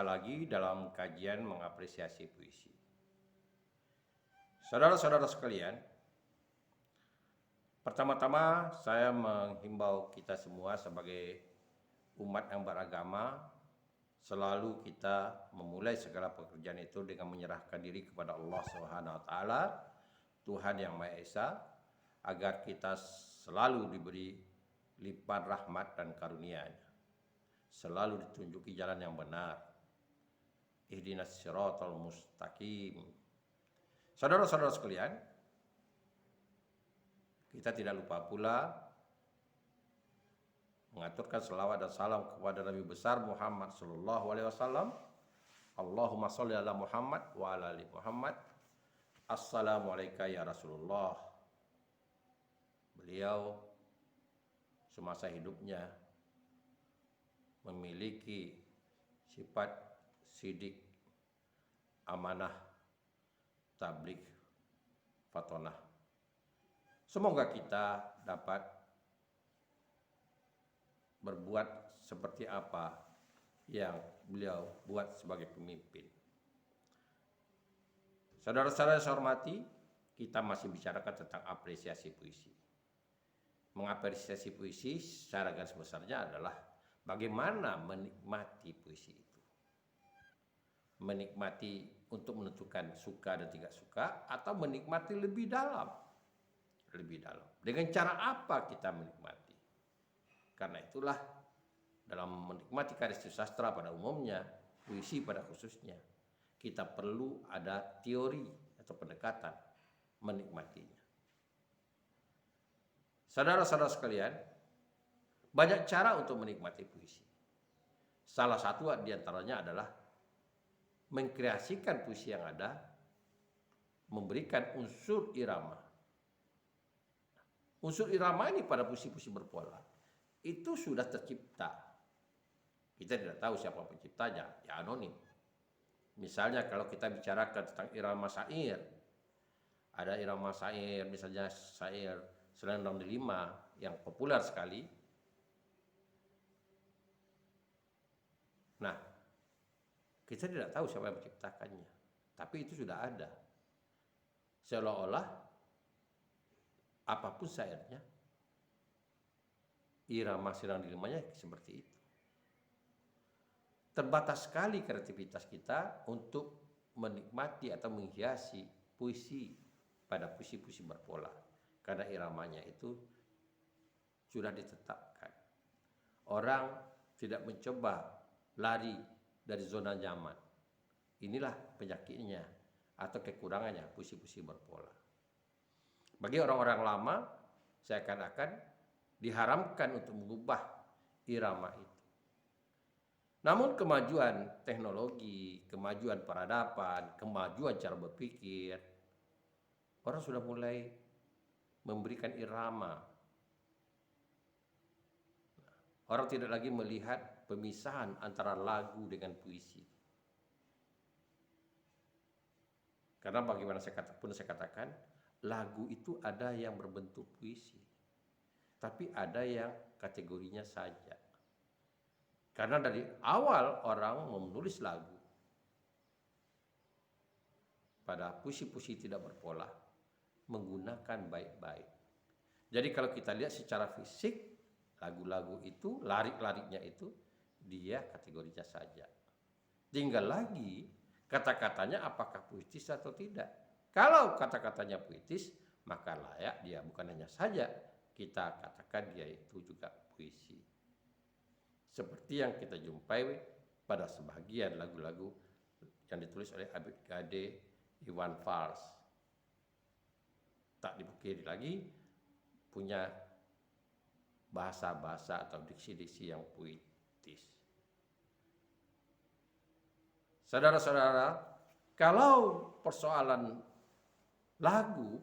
Jumpa lagi dalam kajian mengapresiasi puisi. Saudara-saudara sekalian, pertama-tama saya menghimbau kita semua sebagai umat yang beragama, selalu kita memulai segala pekerjaan itu dengan menyerahkan diri kepada Allah Subhanahu wa taala, Tuhan yang Maha Esa, agar kita selalu diberi limpahan rahmat dan karunia-Nya. Selalu ditunjuki jalan yang benar. Ihdinas siratal mustaqim. Saudara-saudara sekalian, kita tidak lupa pula mengaturkan selawat dan salam kepada Nabi besar Muhammad sallallahu alaihi wasallam. Allahumma sholli ala Muhammad wa ala ali Muhammad. Assalamualaikum ya Rasulullah. Beliau semasa hidupnya memiliki sifat sidik, amanah, tabligh, fatonah. Semoga kita dapat berbuat seperti apa yang beliau buat sebagai pemimpin. Saudara-saudara saya hormati, kita masih bicarakan tentang apresiasi puisi. Mengapresiasi puisi secara garis besarnya adalah bagaimana menikmati puisi itu. Menikmati untuk menentukan suka dan tidak suka, atau menikmati lebih dalam. Lebih dalam. Dengan cara apa kita menikmati? Karena itulah dalam menikmati karya sastra pada umumnya, puisi pada khususnya, kita perlu ada teori atau pendekatan menikmatinya. Saudara-saudara sekalian, banyak cara untuk menikmati puisi. Salah satu diantaranya adalah mengkreasikan puisi yang ada, memberikan unsur irama. Unsur irama ini pada puisi-puisi berpola itu sudah tercipta. Kita tidak tahu siapa penciptanya, ya anonim. Misalnya kalau kita bicarakan tentang irama syair, ada irama syair, misalnya syair Selendang Delima yang populer sekali. Nah, kita tidak tahu siapa yang menciptakannya, tapi itu sudah ada. Seolah-olah apapun syairnya, irama Selendang Delimanya seperti itu. Terbatas sekali kreativitas kita untuk menikmati atau menghiasi puisi pada puisi-puisi berpola. Karena iramanya itu sudah ditetapkan. Orang tidak mencoba lari dari zona nyaman. Inilah penyakitnya atau kekurangannya puisi-puisi berpola. Bagi orang-orang lama, saya katakan diharamkan untuk mengubah irama itu. Namun kemajuan teknologi, kemajuan peradaban, kemajuan cara berpikir, orang sudah mulai memberikan irama. Orang tidak lagi melihat pemisahan antara lagu dengan puisi. Karena bagaimana saya katakan, lagu itu ada yang berbentuk puisi, tapi ada yang kategorinya saja. Karena dari awal orang menulis lagu pada puisi-puisi tidak berpola, menggunakan baik-baik. Jadi kalau kita lihat secara fisik, lagu-lagu itu, larik-lariknya itu, dia kategorinya saja. Tinggal lagi kata-katanya apakah puitis atau tidak. Kalau kata-katanya puitis, maka layak dia, bukan hanya saja kita katakan dia itu juga puisi. Seperti yang kita jumpai pada sebagian lagu-lagu yang ditulis oleh Abid Gade, Iwan Fals. Tak dipungkiri lagi punya bahasa-bahasa atau diksi-diksi yang puitis. Saudara-saudara, kalau persoalan lagu,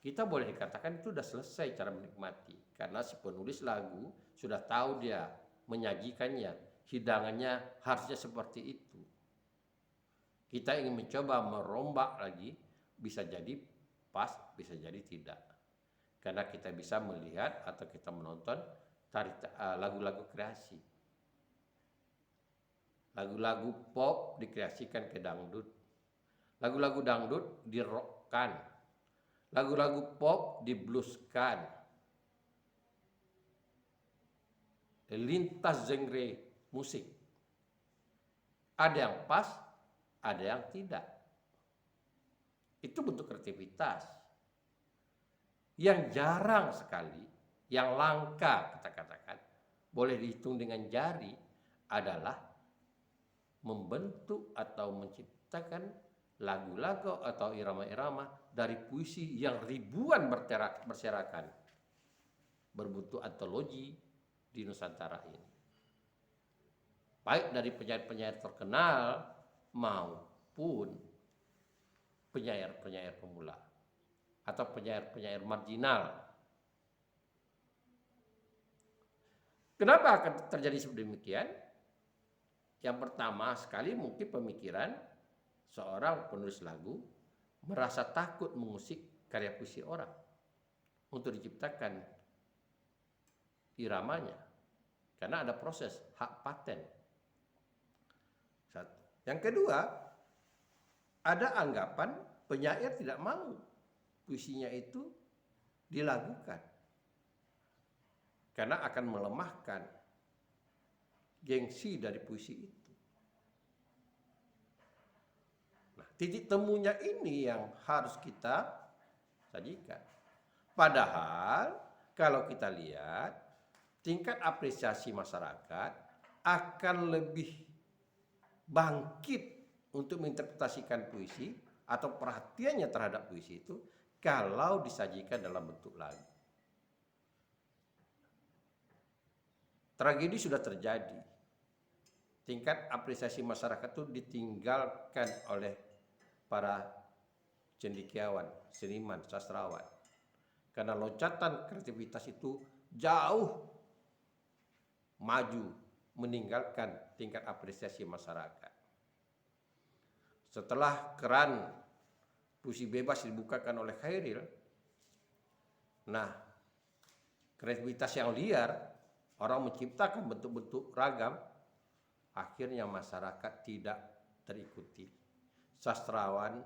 kita boleh dikatakan itu sudah selesai cara menikmati. Karena si penulis lagu sudah tahu dia menyajikannya, hidangannya harusnya seperti itu. Kita ingin mencoba merombak lagi, bisa jadi pas, bisa jadi tidak. Karena kita bisa melihat atau kita menonton lagu-lagu kreasi. Lagu-lagu pop dikreasikan ke dangdut. Lagu-lagu dangdut dirokkan. Lagu-lagu pop diblueskan. Lintas genre musik. Ada yang pas, ada yang tidak. Itu bentuk kreativitas. Yang jarang sekali, yang langka kita katakan, boleh dihitung dengan jari, adalah membentuk atau menciptakan lagu-lagu atau irama-irama dari puisi yang ribuan berserakan, berbentuk antologi di Nusantara ini. Baik dari penyair-penyair terkenal maupun penyair-penyair pemula atau penyair-penyair marginal. Kenapa akan terjadi sedemikian? Yang pertama sekali mungkin pemikiran seorang penulis lagu merasa takut mengusik karya puisi orang untuk diciptakan iramanya, karena ada proses hak paten. Satu. Yang kedua, ada anggapan penyair tidak mau puisinya itu dilagukan karena akan melemahkan gengsi dari puisi itu. Nah, titik temunya ini yang harus kita sajikan. Padahal kalau kita lihat tingkat apresiasi masyarakat akan lebih bangkit untuk menginterpretasikan puisi atau perhatiannya terhadap puisi itu kalau disajikan dalam bentuk lagu. Tragedi sudah terjadi. Tingkat apresiasi masyarakat itu ditinggalkan oleh para cendekiawan, seniman, sastrawan. Karena loncatan kreativitas itu jauh maju meninggalkan tingkat apresiasi masyarakat. Setelah keran puisi bebas dibukakan oleh Khairil, nah kreativitas yang liar, orang menciptakan bentuk-bentuk ragam, akhirnya masyarakat tidak terikuti. Sastrawan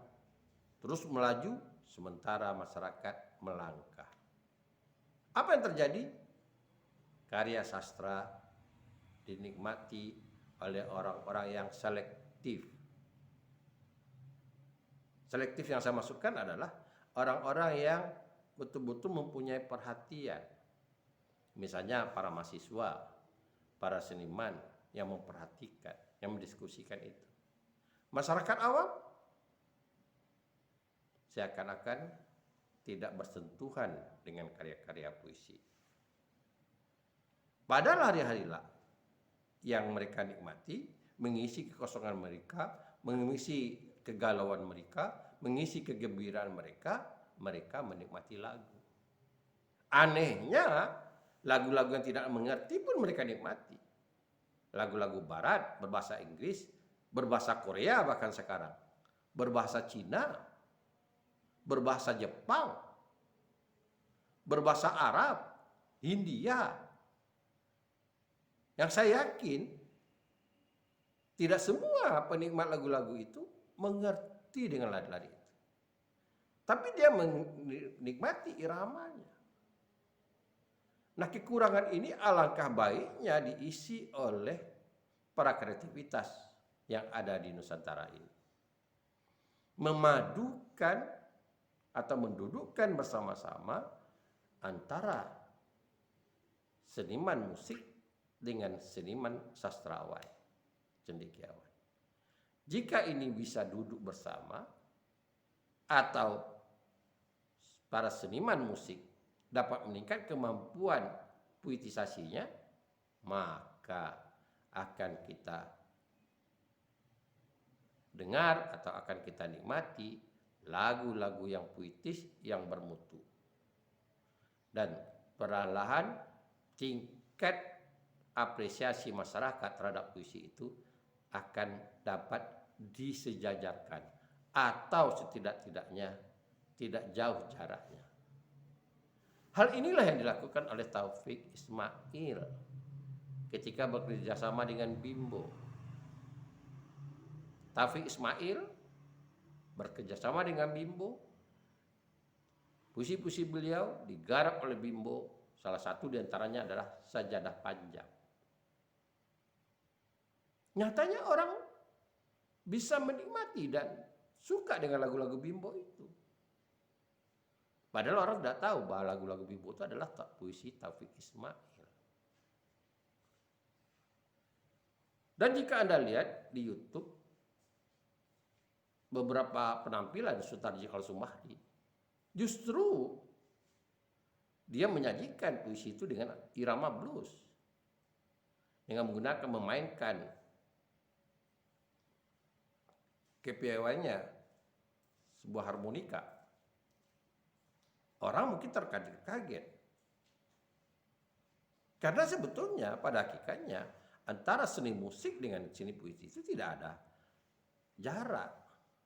terus melaju, sementara masyarakat melangkah. Apa yang terjadi? Karya sastra dinikmati oleh orang-orang yang selektif. Selektif yang saya maksudkan adalah orang-orang yang betul-betul mempunyai perhatian. Misalnya para mahasiswa, para seniman yang memperhatikan, yang mendiskusikan itu. Masyarakat awam seakan-akan tidak bersentuhan dengan karya-karya puisi. Padahal hari-hari yang mereka nikmati, mengisi kekosongan mereka, mengisi kegalauan mereka, mengisi kegembiraan mereka, mereka menikmati lagu. Anehnya, lagu-lagu yang tidak mengerti pun mereka nikmati. Lagu-lagu barat berbahasa Inggris, berbahasa Korea bahkan sekarang, berbahasa Cina, berbahasa Jepang, berbahasa Arab, Hindia. Yang saya yakin tidak semua penikmat lagu-lagu itu mengerti dengan lagu-lagu itu. Tapi dia menikmati iramanya. Nah, kekurangan ini alangkah baiknya diisi oleh para kreativitas yang ada di Nusantara ini. Memadukan atau mendudukkan bersama-sama antara seniman musik dengan seniman sastrawan, cendekiawan. Jika ini bisa duduk bersama atau para seniman musik dapat meningkat kemampuan puitisasinya, maka akan kita dengar atau akan kita nikmati lagu-lagu yang puitis yang bermutu. Dan perlahan tingkat apresiasi masyarakat terhadap puisi itu akan dapat disejajarkan atau setidak-tidaknya tidak jauh jaraknya. Hal inilah yang dilakukan oleh Taufik Ismail ketika bekerjasama dengan Bimbo. Taufik Ismail bekerjasama dengan Bimbo. Puisi-puisi beliau digarap oleh Bimbo. Salah satu diantaranya adalah Sajadah Panjang. Nyatanya orang bisa menikmati dan suka dengan lagu-lagu Bimbo itu. Padahal orang tidak tahu bahwa lagu-lagu Bimbo itu adalah puisi Taufik Ismail. Dan jika Anda lihat di YouTube, beberapa penampilan Sutarji Kalsumahdi, justru dia menyajikan puisi itu dengan irama blues. Dengan memainkan kepiawaiannya, sebuah harmonika. Orang mungkin terkaget-kaget. Karena sebetulnya pada hakikatnya antara seni musik dengan seni puisi itu tidak ada jarak.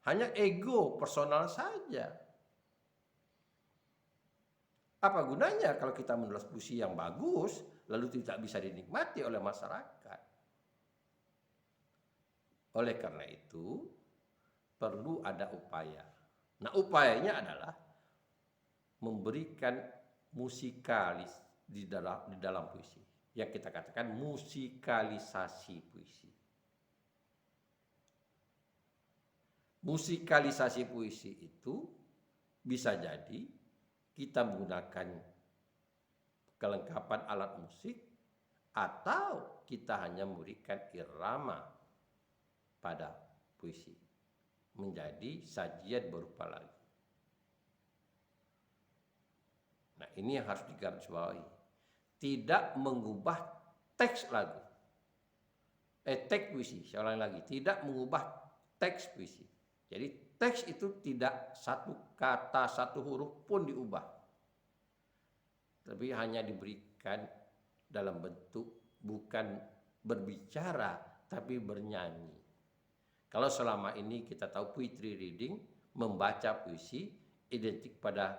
Hanya ego personal saja. Apa gunanya kalau kita menulis puisi yang bagus lalu tidak bisa dinikmati oleh masyarakat? Oleh karena itu perlu ada upaya. Nah, upayanya adalah memberikan musikalis di dalam puisi. Yang kita katakan musikalisasi puisi. Musikalisasi puisi itu bisa jadi kita menggunakan kelengkapan alat musik atau kita hanya memberikan irama pada puisi menjadi sajian berupa lagu. Nah, ini yang harus digarisbawahi. Tidak mengubah teks lagu. Teks puisi, saya ulangi lagi, tidak mengubah teks puisi. Jadi teks itu tidak satu kata, satu huruf pun diubah. Tapi hanya diberikan dalam bentuk bukan berbicara, tapi bernyanyi. Kalau selama ini kita tahu poetry reading, membaca puisi, identik pada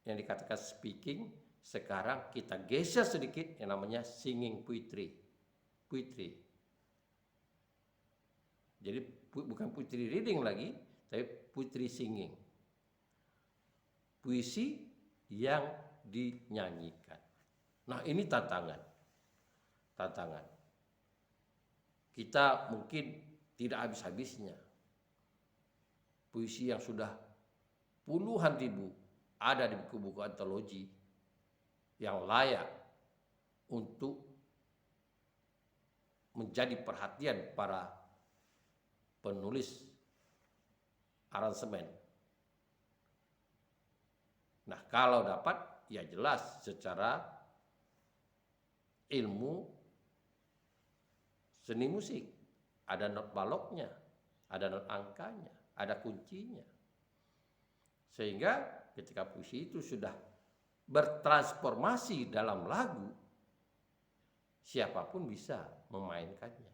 yang dikatakan speaking, sekarang kita geser sedikit yang namanya singing poetry. Poetry. Jadi bukan poetry reading lagi, tapi poetry singing. Puisi yang dinyanyikan. Nah, ini tantangan. Tantangan. Kita mungkin tidak habis-habisnya. Puisi yang sudah puluhan ribu ada di buku-buku antologi yang layak untuk menjadi perhatian para penulis aransemen. Nah, kalau dapat, ya jelas secara ilmu seni musik. Ada not baloknya, ada not angkanya, ada kuncinya. Sehingga ketika puisi itu sudah bertransformasi dalam lagu, siapapun bisa memainkannya.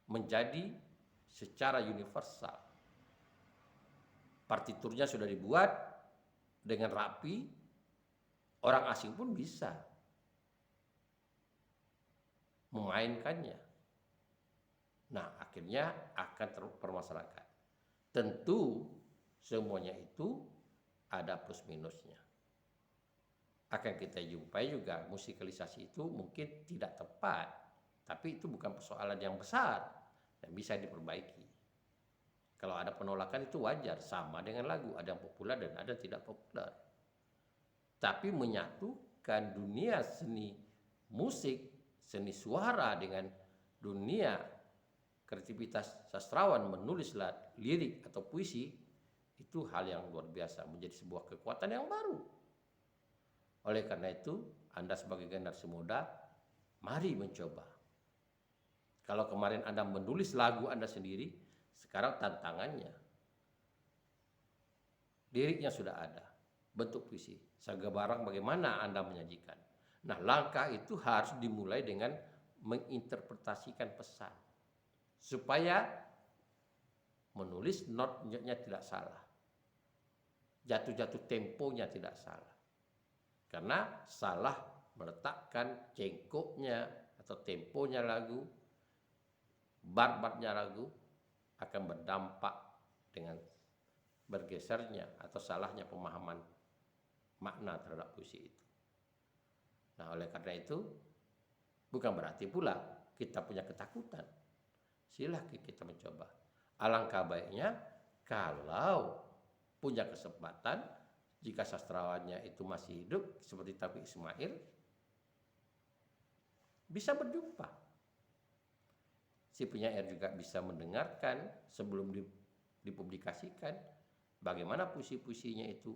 Menjadi secara universal. Partiturnya sudah dibuat dengan rapi, orang asing pun bisa memainkannya. Nah, akhirnya akan terpermasalahkan. Tentu semuanya itu ada plus minusnya. Akan kita jumpai juga musikalisasi itu mungkin tidak tepat, tapi itu bukan persoalan yang besar dan bisa diperbaiki. Kalau ada penolakan itu wajar, sama dengan lagu, ada yang populer dan ada yang tidak populer. Tapi menyatukan dunia seni musik, seni suara dengan dunia kreativitas sastrawan menulis lirik atau puisi, itu hal yang luar biasa, menjadi sebuah kekuatan yang baru. Oleh karena itu, Anda sebagai generasi muda, mari mencoba. Kalau kemarin Anda menulis lagu Anda sendiri, sekarang tantangannya, liriknya sudah ada, bentuk puisi. Sekarang bagaimana Anda menyajikan? Nah, langkah itu harus dimulai dengan menginterpretasikan pesan. Supaya menulis notnya tidak salah. Jatuh-jatuh temponya tidak salah. Karena salah meletakkan cengkoknya atau temponya lagu, Bar-barnya lagu akan berdampak dengan bergesernya atau salahnya pemahaman makna terhadap puisi itu. Nah, oleh karena itu bukan berarti pula kita punya ketakutan. Silahkan kita mencoba. Alangkah baiknya kalau punya kesempatan, jika sastrawannya itu masih hidup seperti Taufiq Ismail, bisa berjumpa. Si penyair juga bisa mendengarkan sebelum dipublikasikan bagaimana puisi-puisinya itu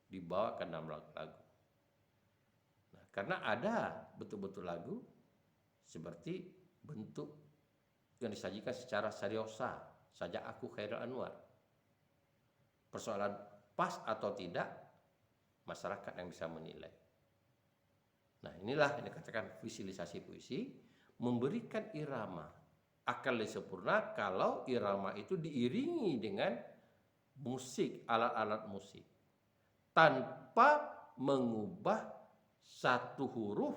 dibawakan dalam lagu-lagu. Nah, karena ada betul-betul lagu seperti bentuk yang disajikan secara seriosa, Sajak Aku Khairul Anwar. Persoalan pas atau tidak, masyarakat yang bisa menilai. Nah, inilah yang dikatakan visualisasi puisi, memberikan irama. Akan lebih sempurna kalau irama itu diiringi dengan musik, alat-alat musik, tanpa mengubah satu huruf,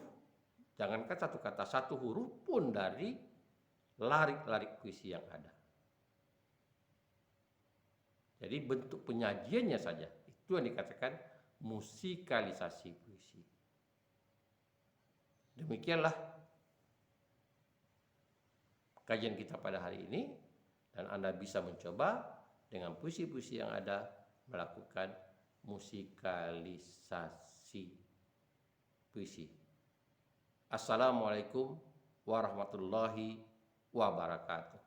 jangankan satu kata, satu huruf pun dari larik-larik puisi yang ada. Jadi bentuk penyajiannya saja, itu yang dikatakan musikalisasi puisi. Demikianlah kajian kita pada hari ini, dan Anda bisa mencoba dengan puisi-puisi yang ada melakukan musikalisasi puisi. Assalamualaikum warahmatullahi wabarakatuh.